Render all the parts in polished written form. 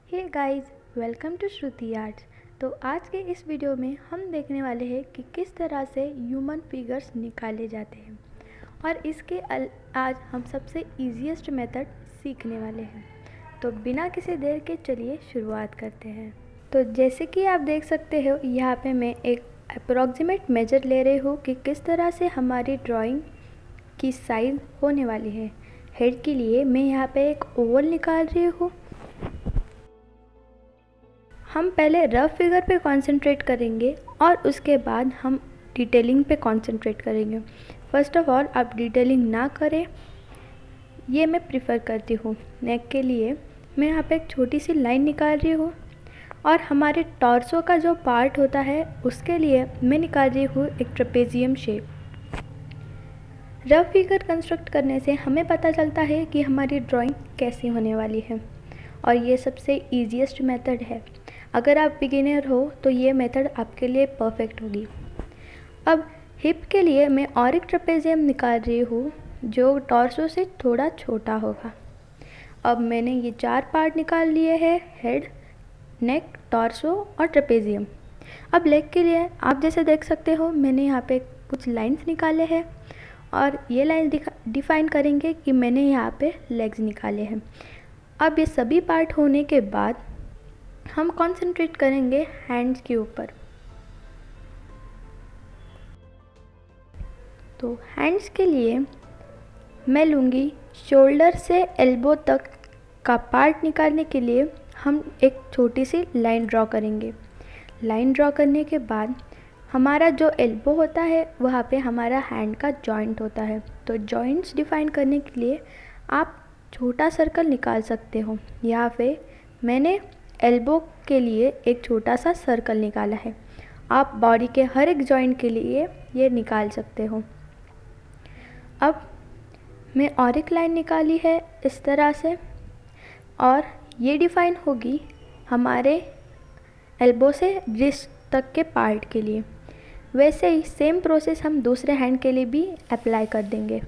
Hey guys, welcome to Shruti arts. तो आज के इस वीडियो में हम देखने वाले हैं कि किस तरह से ह्यूमन फिगर्स निकाले जाते हैं और इसके आज हम सबसे इजीएस्ट मेथड सीखने वाले हैं। तो बिना किसी देर के चलिए शुरुआत करते हैं। तो जैसे कि आप देख सकते हो, यहाँ पे मैं एक अप्रॉक्सीमेट मेजर ले रही हूँ कि किस तरह से हमारी ड्राइंग की साइज़ होने वाली है। हेड के लिए मैं यहाँ पे एक ओवल निकाल रही हूँ। हम पहले रफ फिगर पे कंसंट्रेट करेंगे और उसके बाद हम डिटेलिंग पे कंसंट्रेट करेंगे। फर्स्ट ऑफ ऑल आप डिटेलिंग ना करें, ये मैं प्रिफ़र करती हूँ। नेक के लिए मैं यहाँ पे एक छोटी सी लाइन निकाल रही हूँ और हमारे टॉर्सो का जो पार्ट होता है उसके लिए मैं निकाल रही हूँ एक trapezium shape. Rough figure construct करने से हमें पता चलता है कि हमारी ड्राइंग कैसी होने वाली है और ये सबसे ईजीएस्ट मेथड है। अगर आप बिगिनर हो तो ये मेथड आपके लिए परफेक्ट होगी। अब हिप के लिए मैं और एक ट्रेपेजियम निकाल रही हूँ जो टॉर्सो से थोड़ा छोटा होगा। अब मैंने ये 4 पार्ट निकाल लिए हैं, हेड, नेक, टॉर्सो और ट्रेपेजियम। अब लेग के लिए आप जैसे देख सकते हो, मैंने यहाँ पे कुछ लाइंस निकाले हैं और ये लाइन डिफाइन करेंगे कि मैंने यहाँ पे लेग्स निकाले हैं। अब ये सभी पार्ट होने के बाद हम कंसंट्रेट करेंगे हैंड्स के ऊपर। तो हैंड्स के लिए मैं लूँगी शोल्डर से एल्बो तक का पार्ट निकालने के लिए हम एक छोटी सी लाइन ड्रॉ करेंगे। लाइन ड्रॉ करने के बाद हमारा जो एल्बो होता है वहाँ पे हमारा हैंड का जॉइंट होता है। तो जॉइंट्स डिफाइन करने के लिए आप छोटा सर्कल निकाल सकते हो। यहाँ पे मैंने एल्बो के लिए एक छोटा सा सर्कल निकाला है। आप बॉडी के हर एक जॉइंट के लिए ये निकाल सकते हो। अब मैं और एक लाइन निकाली है इस तरह से और ये डिफाइन होगी हमारे एल्बो से रिस्ट तक के पार्ट के लिए। वैसे ही सेम प्रोसेस हम दूसरे हैंड के लिए भी अप्लाई कर देंगे।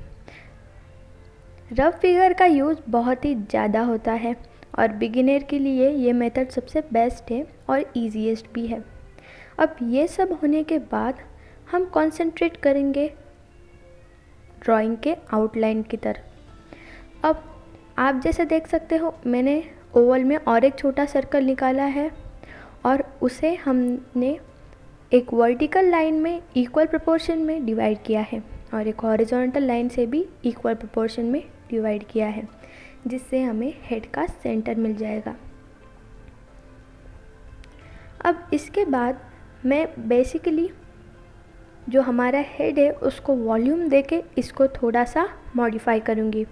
रफ फिगर का यूज़ बहुत ही ज़्यादा होता है और बिगिनर के लिए ये मेथड सबसे बेस्ट है और ईजीएस्ट भी है। अब ये सब होने के बाद हम कंसंट्रेट करेंगे ड्राइंग के आउटलाइन की तरफ। अब आप जैसे देख सकते हो, मैंने ओवल में और एक छोटा सर्कल निकाला है और उसे हमने एक वर्टिकल लाइन में इक्वल प्रोपोर्शन में डिवाइड किया है और एक हॉरिजॉन्टल लाइन से भी इक्वल प्रोपोर्शन में डिवाइड किया है, जिससे हमें हेड का सेंटर मिल जाएगा। अब इसके बाद मैं बेसिकली जो हमारा हेड है उसको वॉल्यूम देके इसको थोड़ा सा मॉडिफाई करूँगी।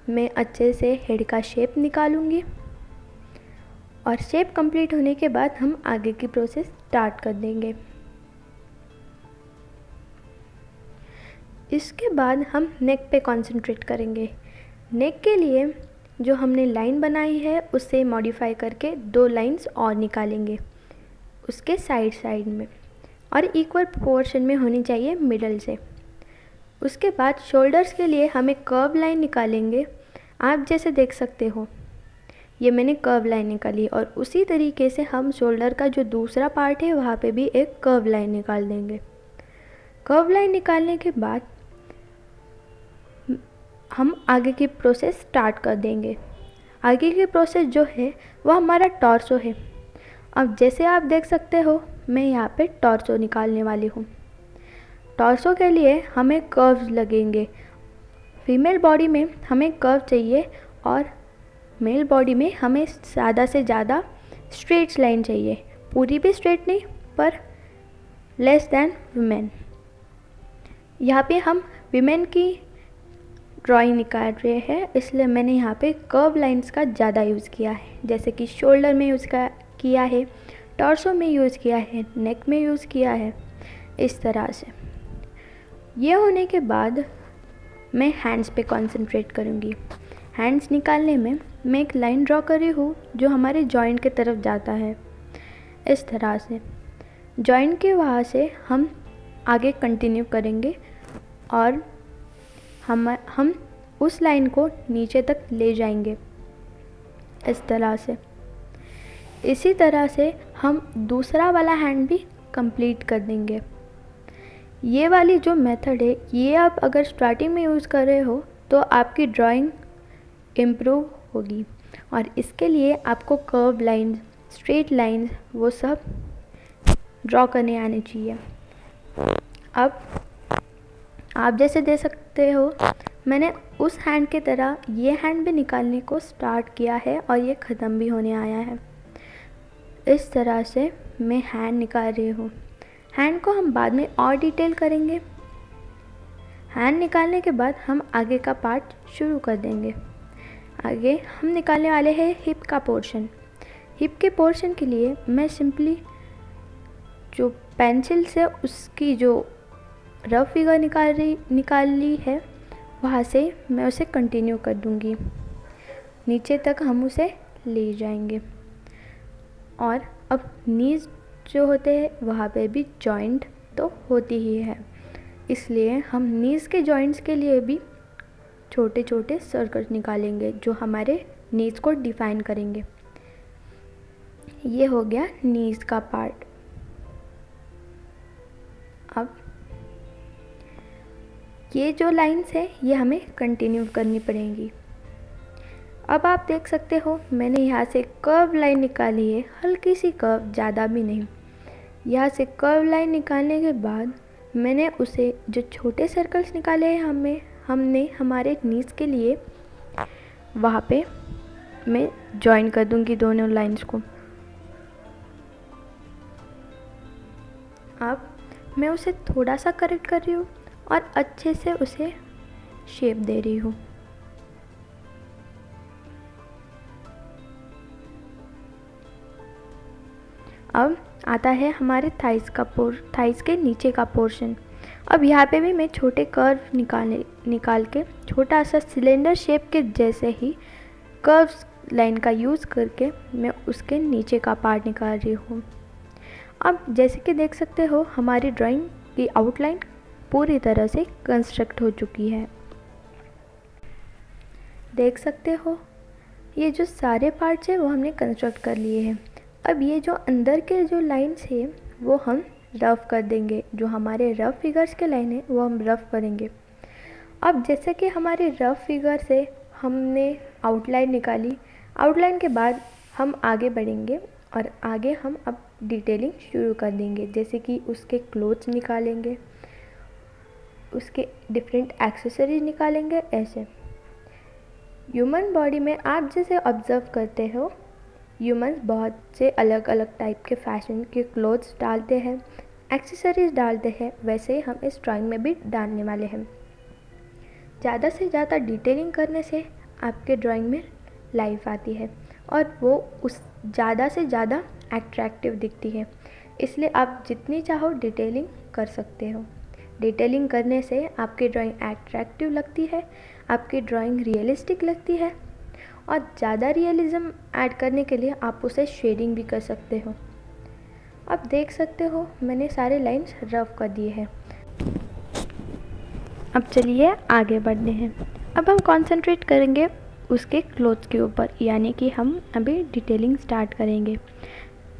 मैं अच्छे से हेड का शेप निकालूँगी और शेप कंप्लीट होने के बाद हम आगे की प्रोसेस स्टार्ट कर देंगे। इसके बाद हम नेक पे कंसंट्रेट करेंगे। नेक के लिए जो हमने लाइन बनाई है उससे मॉडिफाई करके 2 लाइंस और निकालेंगे उसके साइड में और इक्वल प्रोपोर्शन में होनी चाहिए मिडल से। उसके बाद शोल्डर्स के लिए हम एक कर्व लाइन निकालेंगे। आप जैसे देख सकते हो, ये मैंने कर्व लाइन निकाली और उसी तरीके से हम शोल्डर का जो दूसरा पार्ट है वहाँ पे भी एक कर्व लाइन निकाल देंगे। कर्व लाइन निकालने के बाद हम आगे की प्रोसेस स्टार्ट कर देंगे। आगे की प्रोसेस जो है वह हमारा टॉर्सो है। अब जैसे आप देख सकते हो, मैं यहाँ पे टॉर्सो निकालने वाली हूँ। टॉर्सो के लिए हमें कर्व्स लगेंगे। फीमेल बॉडी में हमें कर्व चाहिए और मेल बॉडी में हमें ज़्यादा से ज़्यादा स्ट्रेट लाइन चाहिए। पूरी भी स्ट्रेट नहीं, पर लेस देन वुमेन। यहाँ पे हम विमेन की ड्राइंग निकाल रहे हैं, इसलिए मैंने यहाँ पे कर्व लाइंस का ज़्यादा यूज़ किया है। जैसे कि शोल्डर में यूज़ किया है, टॉर्सो में यूज़ किया है, नेक में यूज़ किया है, इस तरह से। ये होने के बाद मैं हैंड्स पे कंसंट्रेट करूँगी। हैंड्स निकालने में मैं एक लाइन ड्रॉ कर रही हूँ जो हमारे जॉइंट के तरफ जाता है, इस तरह से। जॉइंट के वहाँ से हम आगे कंटिन्यू करेंगे और हम उस लाइन को नीचे तक ले जाएंगे, इस तरह से। इसी तरह से हम दूसरा वाला हैंड भी कंप्लीट कर देंगे। ये वाली जो मेथड है ये आप अगर स्टार्टिंग में यूज़ कर रहे हो तो आपकी ड्राइंग इम्प्रूव होगी, और इसके लिए आपको कर्व लाइंस, स्ट्रेट लाइंस वो सब ड्रॉ करने आने चाहिए। अब आप जैसे दे सकते हो, मैंने उस हैंड की तरह ये हैंड भी निकालने को स्टार्ट किया है और ये ख़त्म भी होने आया है। इस तरह से मैं हैंड निकाल रही हूँ। हैंड को हम बाद में और डिटेल करेंगे। हैंड निकालने के बाद हम आगे का पार्ट शुरू कर देंगे। आगे हम निकालने वाले हैं हिप का पोर्शन। हिप के पोर्शन के लिए मैं सिंपली जो पेंसिल से उसकी जो रफ फिगर निकाल ली है वहाँ से मैं उसे कंटिन्यू कर दूँगी, नीचे तक हम उसे ले जाएंगे। और अब नीज जो होते हैं वहाँ पे भी जॉइंट तो होती ही है, इसलिए हम नीज के जॉइंट्स के लिए भी छोटे छोटे सर्कल्स निकालेंगे जो हमारे नीज को डिफाइन करेंगे। ये हो गया नीज का पार्ट। अब ये जो लाइंस है ये हमें कंटिन्यू करनी पड़ेंगी। अब आप देख सकते हो मैंने यहाँ से कर्व लाइन निकाली है, हल्की सी कर्व, ज़्यादा भी नहीं। यहाँ से कर्व लाइन निकालने के बाद मैंने उसे जो छोटे सर्कल्स निकाले हैं हमने हमारे नीज के लिए, वहाँ पे मैं जॉइन कर दूँगी दोनों लाइंस को। अब मैं उसे थोड़ा सा करेक्ट कर रही हूँ और अच्छे से उसे शेप दे रही हूँ। अब आता है हमारे थाइस के नीचे का पोर्शन। अब यहाँ पे भी मैं छोटे कर्व निकाल के छोटा सा सिलेंडर शेप के जैसे ही कर्व्स लाइन का यूज़ करके मैं उसके नीचे का पार्ट निकाल रही हूँ। अब जैसे कि देख सकते हो हमारी ड्राइंग की आउटलाइन पूरी तरह से कंस्ट्रक्ट हो चुकी है। देख सकते हो ये जो सारे पार्ट्स हैं वो हमने कंस्ट्रक्ट कर लिए हैं। अब ये जो अंदर के जो लाइंस है वो हम रफ़ कर देंगे। जो हमारे रफ़ फिगर्स के लाइन है वो हम रफ़ करेंगे। अब जैसे कि हमारे रफ़ फिगर से हमने आउटलाइन निकाली, आउटलाइन के बाद हम आगे बढ़ेंगे और आगे हम अब डिटेलिंग शुरू कर देंगे। जैसे कि उसके क्लोथ्स निकालेंगे, उसके डिफरेंट एक्सेसरीज निकालेंगे। ऐसे ह्यूमन बॉडी में आप जैसे ऑब्ज़र्व करते हो, ह्यूमंस बहुत से अलग अलग टाइप के फैशन के क्लोथ्स डालते हैं, एक्सेसरीज डालते हैं। वैसे ही हम इस ड्राइंग में भी डालने वाले हैं। ज़्यादा से ज़्यादा डिटेलिंग करने से आपके ड्राइंग में लाइफ आती है और वो उस ज़्यादा से ज़्यादा अट्रैक्टिव दिखती है। इसलिए आप जितनी चाहो डिटेलिंग कर सकते हो। डिटेलिंग करने से आपकी ड्राइंग अट्रैक्टिव लगती है, आपकी ड्राइंग रियलिस्टिक लगती है, और ज़्यादा रियलिज़म ऐड करने के लिए आप उसे शेडिंग भी कर सकते हो। अब देख सकते हो मैंने सारे लाइंस रफ कर दिए हैं। अब चलिए आगे बढ़ते हैं। अब हम कंसंट्रेट करेंगे उसके क्लोथ्स के ऊपर, यानी कि हम अभी डिटेलिंग स्टार्ट करेंगे।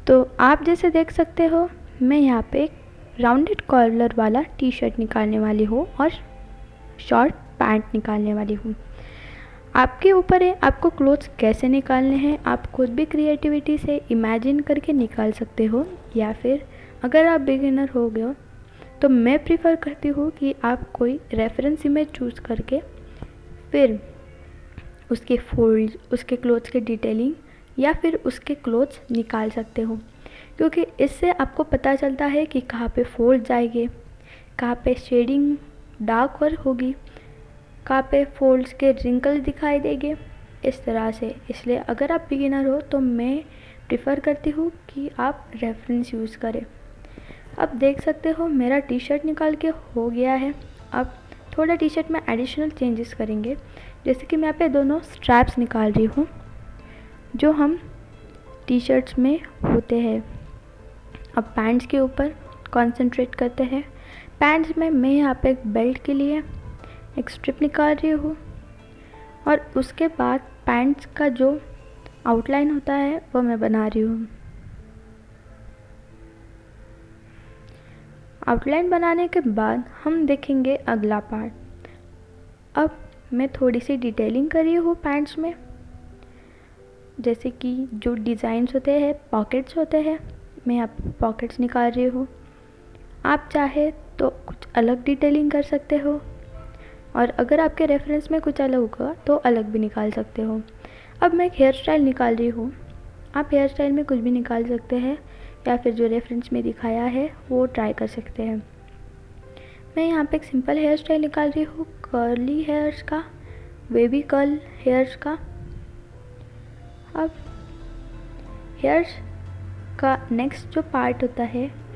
तो आप जैसे देख सकते हो मैं यहाँ पे एक राउंडेड कॉलर वाला टी शर्ट निकालने वाली हूँ और शॉर्ट पैंट निकालने वाली हूँ। आपके ऊपर है आपको क्लोथ्स कैसे निकालने हैं। आप खुद भी क्रिएटिविटी से इमेजिन करके निकाल सकते हो, या फिर अगर आप बिगिनर हो गए हो तो मैं प्रीफर करती हूँ कि आप कोई रेफरेंस इमेज चूज़ करके फिर उसके फोल्ड, उसके क्लोथ्स की डिटेलिंग या फिर उसके क्लोथ्स निकाल सकते हो, क्योंकि इससे आपको पता चलता है कि कहाँ पे फोल्ड जाएंगे, कहाँ पे शेडिंग डार्क वर्क होगी, कहाँ पे फोल्ड्स के रिंकल दिखाई देंगे, इस तरह से। इसलिए अगर आप बिगिनर हो तो मैं प्रिफ़र करती हूँ कि आप रेफरेंस यूज़ करें। अब देख सकते हो मेरा टी शर्ट निकाल के हो गया है। अब थोड़ा टी शर्ट में एडिशनल चेंजेस करेंगे, जैसे कि मैं यहाँ पे दोनों स्ट्रैप्स निकाल रही हूँ जो हम टी शर्ट्स में होते हैं। अब पैंट्स के ऊपर कंसंट्रेट करते हैं। पैंट्स में मैं यहाँ पे एक बेल्ट के लिए एक स्ट्रिप निकाल रही हूँ और उसके बाद पैंट्स का जो आउटलाइन होता है वो मैं बना रही हूँ। आउटलाइन बनाने के बाद हम देखेंगे अगला पार्ट। अब मैं थोड़ी सी डिटेलिंग करी हूँ पैंट्स में, जैसे कि जो डिज़ाइंस होते हैं, पॉकेट्स होते हैं, मैं यहाँ पे पॉकेट्स निकाल रही हूँ। आप चाहे तो कुछ अलग डिटेलिंग कर सकते हो, और अगर आपके रेफरेंस में कुछ अलग होगा तो अलग भी निकाल सकते हो। अब मैं एक हेयर स्टाइल निकाल रही हूँ। आप हेयर स्टाइल में कुछ भी निकाल सकते हैं, या फिर जो रेफरेंस में दिखाया है वो ट्राई कर सकते हैं। मैं यहाँ पे एक सिंपल हेयर स्टाइल निकाल रही हूँ, कर्ली हेयर्स का, बेबी कर्ल हेयर्स का। अब हेयर्स का नेक्स्ट जो पार्ट होता है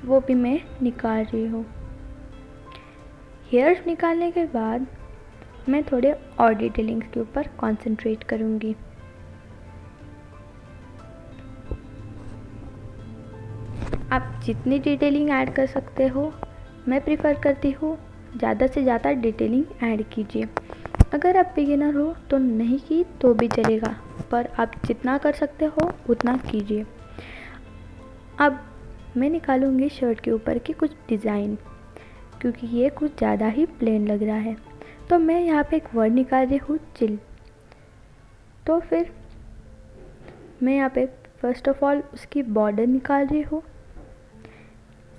वो भी मैं निकाल रही हूँ। हेयर्स निकालने के बाद मैं थोड़े और डिटेलिंग्स के ऊपर कंसंट्रेट करूँगी। आप जितनी डिटेलिंग ऐड कर सकते हो, मैं प्रिफ़र करती हूँ ज़्यादा से ज़्यादा डिटेलिंग ऐड कीजिए। अगर आप बिगिनर हो तो नहीं की तो भी चलेगा, पर आप जितना कर सकते हो उतना कीजिए। अब मैं निकालूंगी शर्ट के ऊपर की कुछ डिज़ाइन, क्योंकि ये कुछ ज़्यादा ही प्लेन लग रहा है। तो मैं यहाँ पे एक वर्ड निकाल रही हूँ, चिल। तो फिर मैं यहाँ पे फर्स्ट ऑफ ऑल उसकी बॉर्डर निकाल रही हूँ,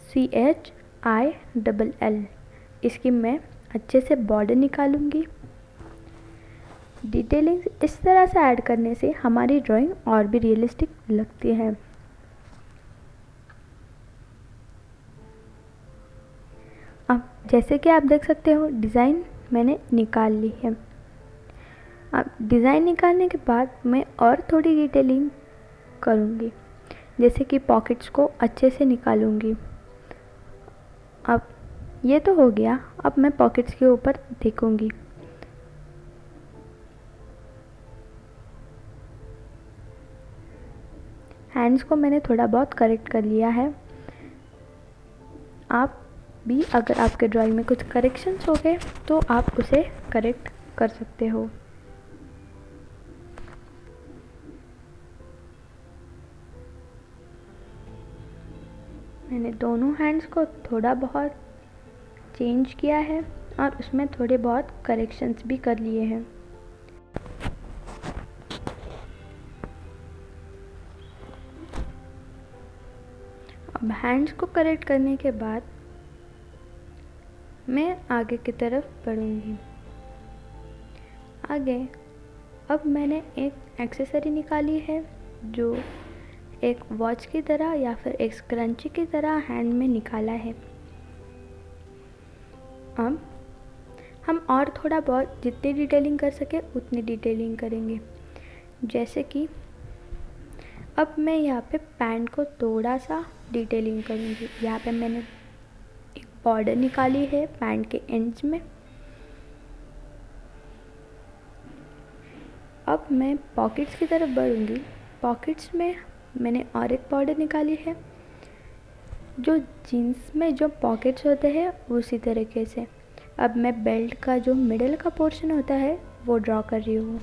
CHILL। इसकी मैं अच्छे से बॉर्डर निकालूंगी। डिटेलिंग इस तरह से ऐड करने से हमारी ड्राइंग और भी रियलिस्टिक लगती है। अब जैसे कि आप देख सकते हो डिज़ाइन मैंने निकाल ली है। अब डिज़ाइन निकालने के बाद मैं और थोड़ी डिटेलिंग करूँगी, जैसे कि पॉकेट्स को अच्छे से निकालूँगी। अब ये तो हो गया, अब मैं पॉकेट्स के ऊपर देखूँगी। हैंड्स को मैंने थोड़ा बहुत करेक्ट कर लिया है। आप भी अगर आपके ड्राइंग में कुछ करेक्शंस हो गए तो आप उसे करेक्ट कर सकते हो। मैंने दोनों हैंड्स को थोड़ा बहुत चेंज किया है और उसमें थोड़े बहुत करेक्शंस भी कर लिए हैं। अब हैंड्स को करेक्ट करने के बाद मैं आगे की तरफ बढ़ूँगी। आगे अब मैंने एक एक्सेसरी निकाली है, जो एक वॉच की तरह या फिर एक स्क्रंची की तरह हैंड में निकाला है। अब हम और थोड़ा बहुत जितनी डिटेलिंग कर सके उतनी डिटेलिंग करेंगे। जैसे कि अब मैं यहाँ पे पैंट को थोड़ा सा डिटेलिंग करूँगी। यहाँ पे मैंने एक बॉर्डर निकाली है पैंट के एंड्स में। अब मैं पॉकेट्स की तरफ बढ़ूँगी। पॉकेट्स में मैंने और एक बॉर्डर निकाली है, जो जीन्स में जो पॉकेट्स होते हैं उसी तरीके से। अब मैं बेल्ट का जो मिडल का पोर्शन होता है वो ड्रॉ कर रही हूँ।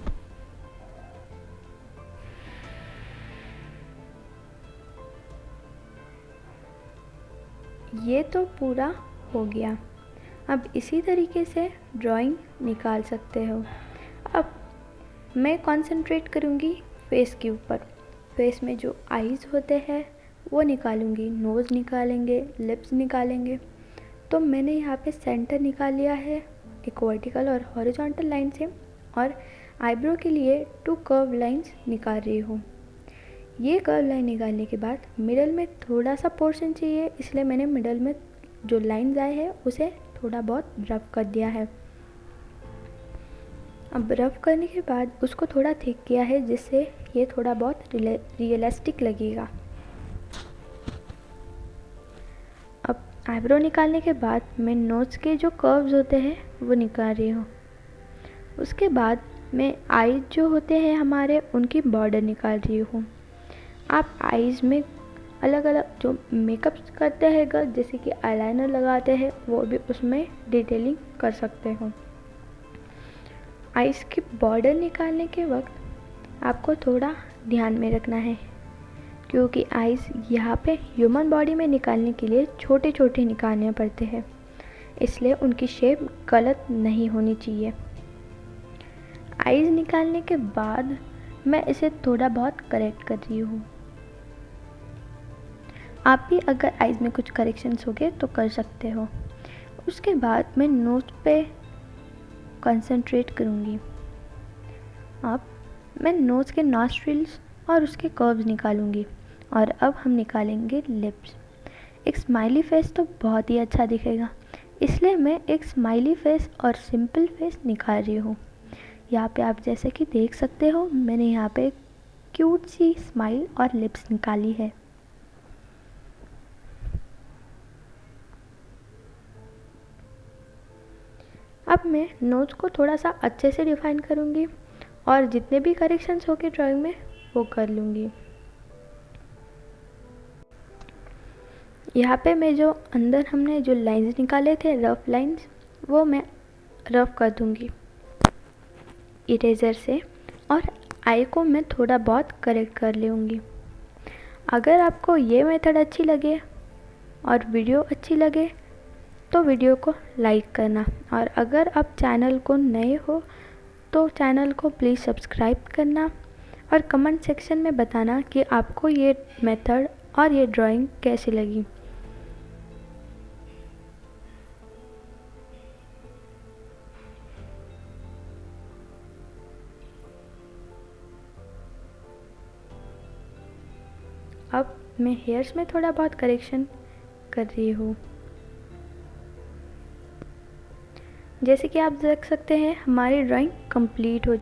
ये तो पूरा हो गया। अब इसी तरीके से ड्राइंग निकाल सकते हो। अब मैं कंसंट्रेट करूँगी फेस के ऊपर। फेस में जो आईज़ होते हैं वो निकालूंगी, नोज़ निकालेंगे, लिप्स निकालेंगे। तो मैंने यहाँ पे सेंटर निकाल लिया है एक वर्टिकल और हॉरिजॉन्टल लाइन से, और आईब्रो के लिए 2 कर्व लाइंस निकाल रही हूँ। ये कर्व लाइन निकालने के बाद मिडल में थोड़ा सा पोर्शन चाहिए, इसलिए मैंने मिडल में जो लाइंस आए हैं उसे थोड़ा बहुत रफ कर दिया है। अब रफ करने के बाद उसको थोड़ा थिक किया है, जिससे ये थोड़ा बहुत रियलिस्टिक लगेगा। अब आईब्रो निकालने के बाद मैं नोज़ के जो कर्व्स होते हैं वो निकाल रही हूँ। उसके बाद मैं आईज जो होते हैं हमारे, उनकी बॉर्डर निकाल रही हूँ। आप आईज़ में अलग अलग जो मेकअप करते हैं, जैसे कि आईलाइनर लगाते हैं, वो भी उसमें डिटेलिंग कर सकते हो। आईज़ की बॉर्डर निकालने के वक्त आपको थोड़ा ध्यान में रखना है, क्योंकि आइज़ यहाँ पे ह्यूमन बॉडी में निकालने के लिए छोटे छोटे निकालने पड़ते हैं, इसलिए उनकी शेप गलत नहीं होनी चाहिए। आइज़ निकालने के बाद मैं इसे थोड़ा बहुत करेक्ट कर रही हूँ। आप भी अगर आइज़ में कुछ करेक्शंस हो गए तो कर सकते हो। उसके बाद मैं नोज़ पे कंसंट्रेट करूँगी। अब मैं नोज़ के नॉस्ट्रिल्स और उसके कर्व्स निकालूंगी। और अब हम निकालेंगे लिप्स। एक स्माइली फेस तो बहुत ही अच्छा दिखेगा, इसलिए मैं एक स्माइली फेस और सिंपल फेस निकाल रही हूँ। यहाँ पे आप जैसे कि देख सकते हो, मैंने यहाँ पे क्यूट सी स्माइल और लिप्स निकाली है। अब मैं नोज़ को थोड़ा सा अच्छे से डिफाइन करूँगी और जितने भी करेक्शंस हो के ड्राइंग में वो कर लूँगी। यहाँ पे मैं जो अंदर हमने जो लाइंस निकाले थे, रफ लाइंस, वो मैं रफ कर दूँगी इरेज़र से और आई को मैं थोड़ा बहुत करेक्ट कर लूँगी। अगर आपको ये मेथड अच्छी लगे और वीडियो अच्छी लगे तो वीडियो को लाइक करना, और अगर आप चैनल को नए हो तो चैनल को प्लीज़ सब्सक्राइब करना और कमेंट सेक्शन में बताना कि आपको ये मेथड और ये ड्राइंग कैसी लगी। अब मैं हेयर्स में थोड़ा बहुत करेक्शन कर रही हूँ। जैसे कि आप देख सकते हैं हमारी ड्राइंग कंप्लीट हो